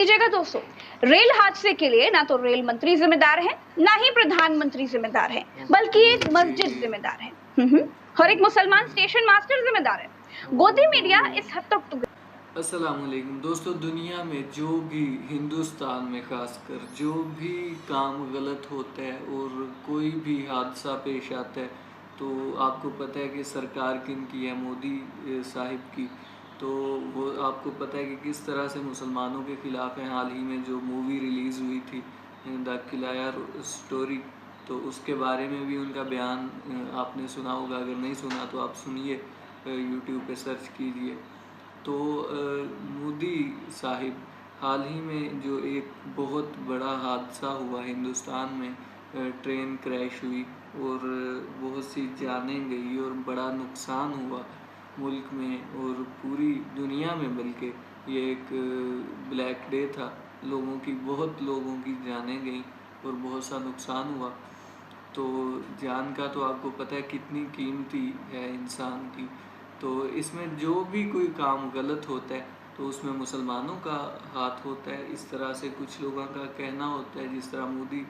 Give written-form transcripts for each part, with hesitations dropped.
लीजिएगा दोस्तों, रेल हादसे के लिए ना तो रेल मंत्री जिम्मेदार है, ना ही प्रधानमंत्री जिम्मेदार है, बल्कि एक मस्जिद जिम्मेदार है और एक मुसलमान स्टेशन मास्टर जिम्मेदार है। गोदी मीडिया इस हद तक तो अस्सलामुअलैकुम दोस्तों, दुनिया में जो भी हिंदुस्तान में खासकर जो भी काम गलत होता है और कोई भी हादसा पेश आता है तो आपको पता है कि सरकार किन की है, मोदी साहिब की। तो वो आपको पता है कि किस तरह से मुसलमानों के ख़िलाफ़ है। हाल ही में जो मूवी रिलीज़ हुई थी द किलाया स्टोरी, तो उसके बारे में भी उनका बयान आपने सुना होगा। अगर नहीं सुना तो आप सुनिए, यूट्यूब पे सर्च कीजिए। तो मोदी साहिब हाल ही में जो एक बहुत बड़ा हादसा हुआ हिंदुस्तान में, ट्रेन क्रैश हुई और बहुत सी जानें गई और बड़ा नुकसान हुआ मुल्क में और पूरी दुनिया में। बल्कि ये एक ब्लैक डे था, लोगों की, बहुत लोगों की जानें गई और बहुत सा नुकसान हुआ। तो जान का तो आपको पता है कितनी कीमती है इंसान की। तो इसमें जो भी कोई काम गलत होता है तो उसमें मुसलमानों का हाथ होता है, इस तरह से कुछ लोगों का कहना होता है, जिस तरह मोदी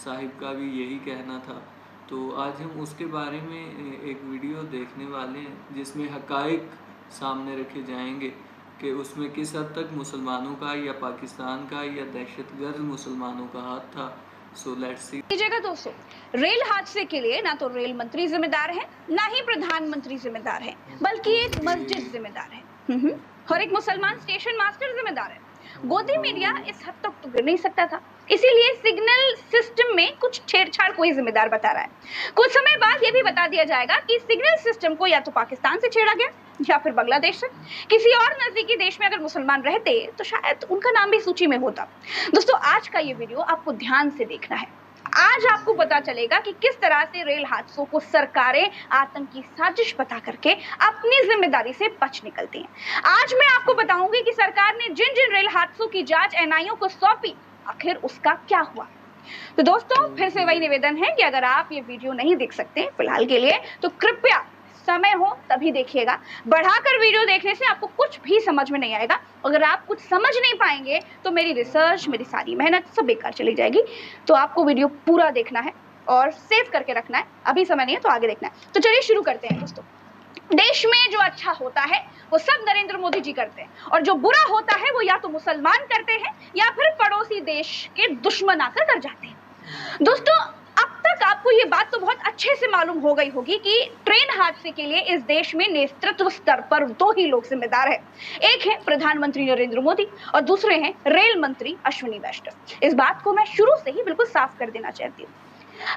साहिब का भी यही कहना था। तो आज हम उसके बारे में एक वीडियो देखने वाले हैं जिसमें हकाइक सामने रखे जाएंगे कि उसमें किस हद तक मुसलमानों का या पाकिस्तान का या दहशतगर्द मुसलमानों का हाथ था। So let's see. लीजिएगा दोस्तों, रेल हादसे के लिए ना तो रेल मंत्री जिम्मेदार है, ना ही प्रधानमंत्री जिम्मेदार है, बल्कि एक मस्जिद जिम्मेदार है और एक मुसलमान स्टेशन मास्टर जिम्मेदार है। गोदी मीडिया इस हद तक तो गिर नहीं सकता था, इसीलिए सिग्नल सिस्टम में कुछ छेड़छाड़ कोई जिम्मेदार बता रहा है। कुछ समय बाद ये भी बता दिया जाएगा कि सिग्नल सिस्टम को या तो पाकिस्तान से छेड़ा गया या फिर बांग्लादेश से। किसी और नजदीकी देश में अगर मुसलमान रहते तो शायद उनका नाम भी सूची में होता। दोस्तों, आज का ये वीडियो आपको ध्यान से देखना है। आज आपको पता चलेगा कि किस तरह से रेल हादसों को सरकारें आतंकी साजिश बता करके अपनी जिम्मेदारी से बच निकलती हैं। आज मैं आपको बताऊंगी कि सरकार ने जिन जिन रेल हादसों की जांच एनआईओ को सौंपी, आखिर उसका क्या हुआ। तो दोस्तों, फिर से वही निवेदन है कि अगर आप ये वीडियो नहीं देख सकते फिलहाल के लिए तो कृपया समय हो तभी देखिएगा। बढ़ाकर वीडियो देखने से आपको कुछ भी समझ में नहीं आएगा। अगर आप कुछ समझ नहीं पाएंगे तो मेरी रिसर्च, मेरी सारी मेहनत सब बेकार चली जाएगी। तो आपको वीडियो पूरा देखना है और सेव करके रखना है। अभी समय नहीं है तो आगे देखना है। तो चलिए शुरू करते हैं दोस्तों। देश में जो अच्छा होता है वो सब नरेंद्र मोदी जी करते हैं और जो बुरा होता है वो या तो मुसलमान करते हैं या फिर पड़ोसी देश के दुश्मन आकर कर जाते हैं। दोस्तों, अब तक आपको ये बात तो बहुत अच्छे से मालूम हो गई होगी कि ट्रेन हादसे के लिए इस देश में नेतृत्व स्तर पर दो ही लोग जिम्मेदार हैं। एक है प्रधानमंत्री नरेंद्र मोदी और दूसरे हैं रेल मंत्री अश्विनी वैष्णव। इस बात को मैं शुरू से ही बिल्कुल साफ कर देना चाहती हूँ।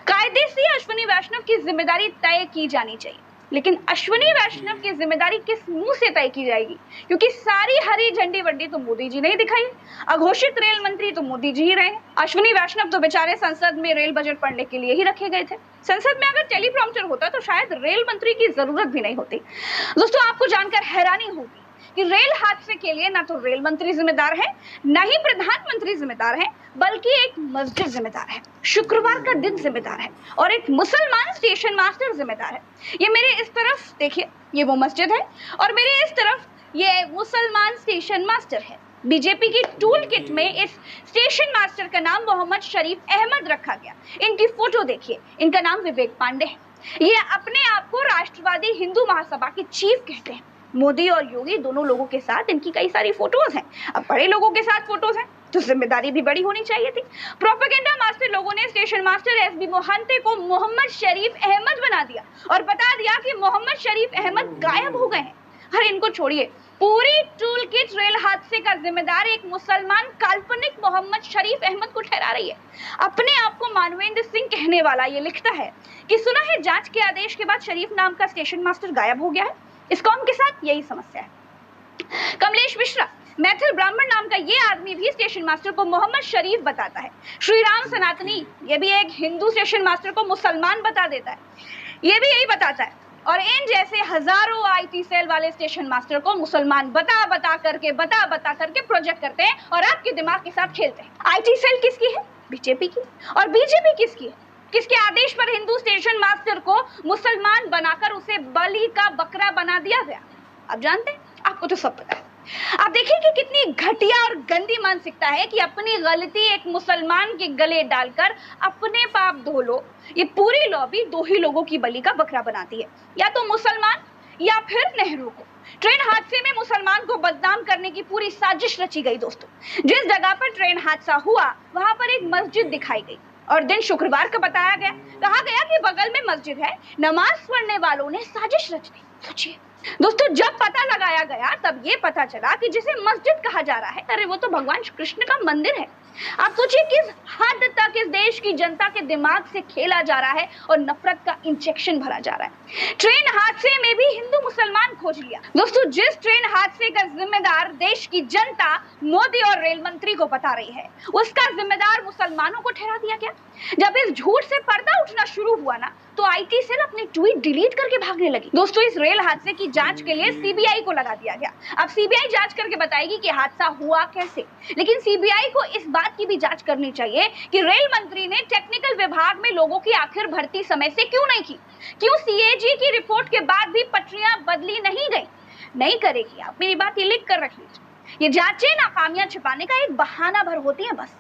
कायदे से अश्विनी वैष्णव की जिम्मेदारी तय की जानी चाहिए, लेकिन अश्विनी वैष्णव की जिम्मेदारी किस मुंह से तय की जाएगी, क्योंकि सारी हरी झंडी वंडी तो मोदी जी ने दिखाई। अघोषित रेल मंत्री तो मोदी जी ही रहे। अश्विनी वैष्णव तो बेचारे संसद में रेल बजट पढ़ने के लिए ही रखे गए थे। संसद में अगर टेलीप्रॉम्प्टर होता तो शायद रेल मंत्री की जरूरत भी नहीं होती। दोस्तों, आपको जानकर हैरानी होगी कि रेल हादसे के लिए ना तो रेल मंत्री जिम्मेदार है, ना ही प्रधानमंत्री जिम्मेदार है, बल्कि एक मस्जिद जिम्मेदार है, शुक्रवार का दिन जिम्मेदार है और एक मुसलमान स्टेशन मास्टर जिम्मेदार है। ये मेरे इस तरफ देखिए, ये वो मस्जिद है और मेरे इस तरफ ये मुसलमान स्टेशन मास्टर है। बीजेपी की टूल किट में इस स्टेशन मास्टर का नाम मोहम्मद शरीफ अहमद रखा गया। इनकी फोटो देखिए, इनका नाम विवेक पांडे है। ये अपने आप को राष्ट्रवादी हिंदू महासभा के चीफ कहते हैं। मोदी और योगी दोनों लोगों के साथ इनकी कई सारी फोटोज हैं। अब बड़े लोगों के साथ फोटोज हैं तो जिम्मेदारी भी बड़ी होनी चाहिए थी। प्रोपेगेंडा मास्टर लोगों ने स्टेशन मास्टर एसबी मोहंते को मोहम्मद शरीफ अहमद बना दिया और बता दिया कि मोहम्मद शरीफ अहमद गायब हो गए हैं। अरे इनको छोड़िए, पूरी टूल किट रेल हादसे का जिम्मेदार एक मुसलमान काल्पनिक मोहम्मद शरीफ अहमद को ठहरा रही है। अपने आप को मानवेंद्र सिंह कहने वाला ये लिखता है कि सुना है जांच के आदेश के बाद शरीफ नाम का स्टेशन मास्टर गायब हो गया है। इस कौम के साथ यही समस्या है। कमलेश मिश्रा, मैथिल ब्राह्मण नाम का ये आदमी भी स्टेशन मास्टर को मोहम्मद शरीफ बताता है। श्रीराम सनातनी, ये भी एक हिंदू स्टेशन मास्टर को मुसलमान बता देता है। ये भी यही बताता है और इन जैसे हजारों आईटी सेल वाले स्टेशन मास्टर को मुसलमान बता बता करके प्रोजेक्ट करते हैं और आपके दिमाग के साथ खेलते हैं। आईटी सेल किसकी है? बीजेपी की। और बीजेपी किसकी है? किसके आदेश पर हिंदू स्टेशन मास्टर को मुसलमान बनाकर उसे बलि का बकरा बना दिया गया? आप जानते हैं? आपको तो सब पता है। आप देखिए कि कितनी घटिया और गंदी मानसिकता है कि अपनी गलती एक मुसलमान के गले डालकर अपने पाप धो लो। ये पूरी लॉबी दो ही लोगों की बलि का बकरा बनाती है, या तो मुसलमान या फिर नेहरू को। ट्रेन हादसे में मुसलमान को बदनाम करने की पूरी साजिश रची गई। दोस्तों, जिस जगह पर ट्रेन हादसा हुआ वहां पर एक मस्जिद दिखाई गई और दिन शुक्रवार का बताया गया। कहा गया कि बगल में मस्जिद है, नमाज पढ़ने वालों ने साजिश रच दी। सोचिए दोस्तों, जब पता लगाया गया तब ये पता चला कि जिसे मस्जिद कहा जा रहा है, अरे वो तो भगवान कृष्ण का मंदिर है। आप सोचिए किस हद तक इस देश की जनता के दिमाग से खेला जा रहा है और नफरत का इंजेक्शन भरा जा रहा है। ट्रेन हादसे में भी हिंदू मुसलमान खोज लिया। दोस्तों, जिस ट्रेन हादसे का जिम्मेदार देश की जनता मोदी और रेल मंत्री को बता रही है, उसका जिम्मेदार मुसलमानों को ठहरा दिया गया। जब इस झूठ से पर्दा उठना शुरू हुआ ना, तो आईटी सेल अपनी ट्वीट डिलीट करके भागने लगी। दोस्तों, इस रेल हादसे की जांच के लिए सीबीआई को लगा दिया गया। अब सीबीआई जांच करके बताएगी कि हादसा हुआ कैसे। लेकिन सीबीआई को इस बात की भी जांच करनी चाहिए कि रेल मंत्री ने टेक्निकल विभाग में लोगों की आखिर भर्ती समय से क्यों नहीं की। क्यों सीएजी की रिपोर्ट के बाद भी पटरियां बदली नहीं गई। नहीं करेगी। आप मेरी बात ये लिख कर रख लीजिए। ये जांचें नाकामियां छिपाने का एक बहाना भर होती है। बस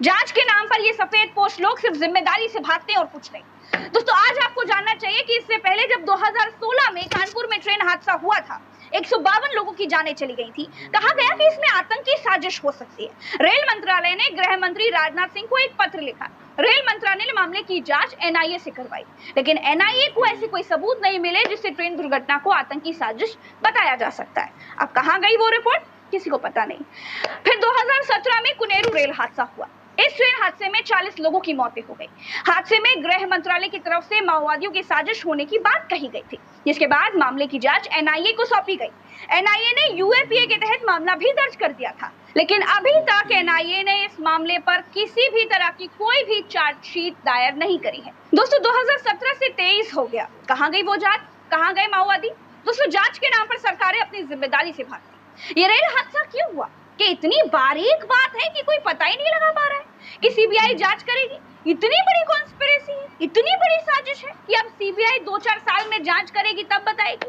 जांच के नाम पर ये सफेद पोश लोग सिर्फ जिम्मेदारी से भागते हैं और कुछ नहीं। दोस्तों, आज आपको जानना चाहिए कि इससे पहले जब 2016 में कानपुर में ट्रेन हादसा हुआ था, 152 लोगों की जानें चली गई थी। कहा गया कि इसमें आतंकी साजिश हो सकती है। रेल मंत्रालय ने गृह मंत्री राजनाथ सिंह को एक पत्र लिखा। रेल मंत्रालय ने मामले की जांच एनआईए से करवाई, लेकिन एनआईए को ऐसे कोई सबूत नहीं मिले जिससे ट्रेन दुर्घटना को आतंकी साजिश बताया जा सकता है। अब कहां गई वो रिपोर्ट, किसी को पता नहीं। फिर 2017 में कुनेरू रेल हादसा हुआ। इस ट्रेन हादसे में 40 लोगों की मौतें हो गई। हादसे में गृह मंत्रालय की तरफ से माओवादियों की साजिश होने की बात कही गई थी, जिसके बाद मामले की जांच एनआईए को सौंपी गई। एनआईए ने यूएपीए के तहत मामला भी दर्ज कर दिया था, लेकिन अभी तक एनआईए ने इस मामले पर किसी भी तरह की कोई भी चार्जशीट दायर नहीं करी है। दोस्तों, 2017 से 23 हो गया। कहां गई वो जांच, कहां गए माओवादी। दोस्तों, जांच के नाम पर सरकारें अपनी जिम्मेदारी से भागती। ये रेल हादसा क्यों हुआ कि इतनी बारीक बात है कि कोई पता ही नहीं लगा पा रहा है कि सीबीआई जांच करेगी। इतनी बड़ी कॉन्स्पिरेसी है, इतनी बड़ी साजिश है कि अब सीबीआई 2-4 साल में जांच करेगी तब बताएगी।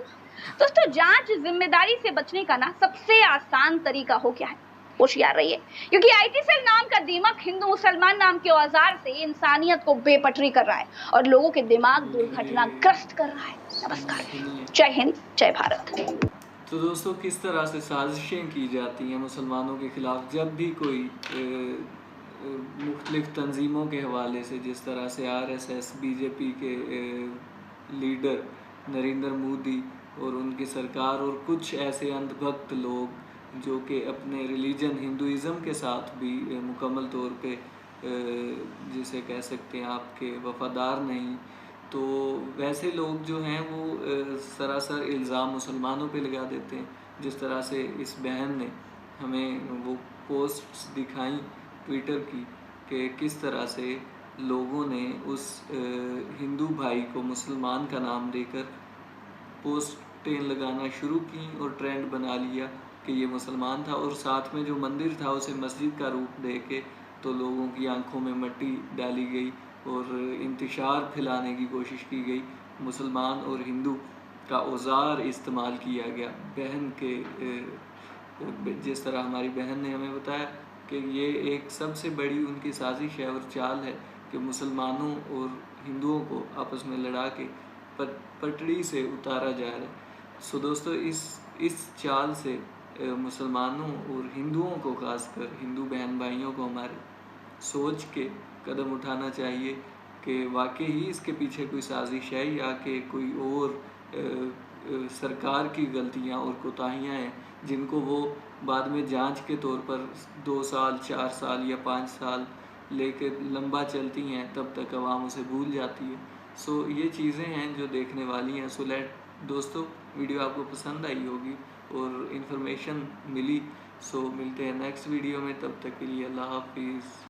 दोस्तों, जांच जिम्मेदारी से बचने का ना सबसे आसान तरीका हो क्या है, होशियार रहिए, क्योंकि आईटी सेल नाम का दीमक हिंदू मुसलमान नाम के औजार से इंसानियत को बेपटरी कर रहा है और लोगों के दिमाग दुर्घटनाग्रस्त कर रहा है। नमस्कार, जय हिंद, जय भारत। तो दोस्तों, किस तरह से साजिशें की जाती हैं मुसलमानों के ख़िलाफ़ जब भी कोई मुख्तलिफ़ तंजीमों के हवाले से, जिस तरह से आरएसएस, बीजेपी के लीडर नरेंद्र मोदी और उनकी सरकार और कुछ ऐसे अंधभक्त लोग जो कि अपने रिलीजन हिंदुइज़म के साथ भी मुकम्मल तौर पे जिसे कह सकते हैं आपके वफ़ादार नहीं, तो वैसे लोग जो हैं वो सरासर इल्ज़ाम मुसलमानों पे लगा देते हैं। जिस तरह से इस बहन ने हमें वो पोस्ट्स दिखाई ट्विटर की कि किस तरह से लोगों ने उस हिंदू भाई को मुसलमान का नाम देकर पोस्टें लगाना शुरू की और ट्रेंड बना लिया कि ये मुसलमान था, और साथ में जो मंदिर था उसे मस्जिद का रूप दे के तो लोगों की आंखों में मिट्टी डाली गई और इंतशार फैलाने की कोशिश की गई। मुसलमान और हिंदू का औज़ार इस्तेमाल किया गया बहन के, जिस तरह हमारी बहन ने हमें बताया कि ये एक सबसे बड़ी उनकी साजिश है और चाल है कि मुसलमानों और हिंदुओं को आपस में लड़ा के पटड़ी से उतारा जा रहा है। सो दोस्तों, इस चाल से मुसलमानों और हिंदुओं को, ख़ासकर हिंदू बहन भाइयों को हमारे सोच के कदम उठाना चाहिए कि वाकई ही इसके पीछे कोई साजिश है या कि कोई और सरकार की गलतियां और कोताहियां हैं जिनको वो बाद में जांच के तौर पर 2 साल, 4 साल या 5 साल लेके लंबा चलती हैं, तब तक आवाम उसे भूल जाती है। सो ये चीज़ें हैं जो देखने वाली हैं। सो दोस्तों, वीडियो आपको पसंद आई होगी और इन्फॉर्मेशन मिली। सो मिलते हैं नेक्स्ट वीडियो में, तब तक के लिए अल्लाह हाफिज़।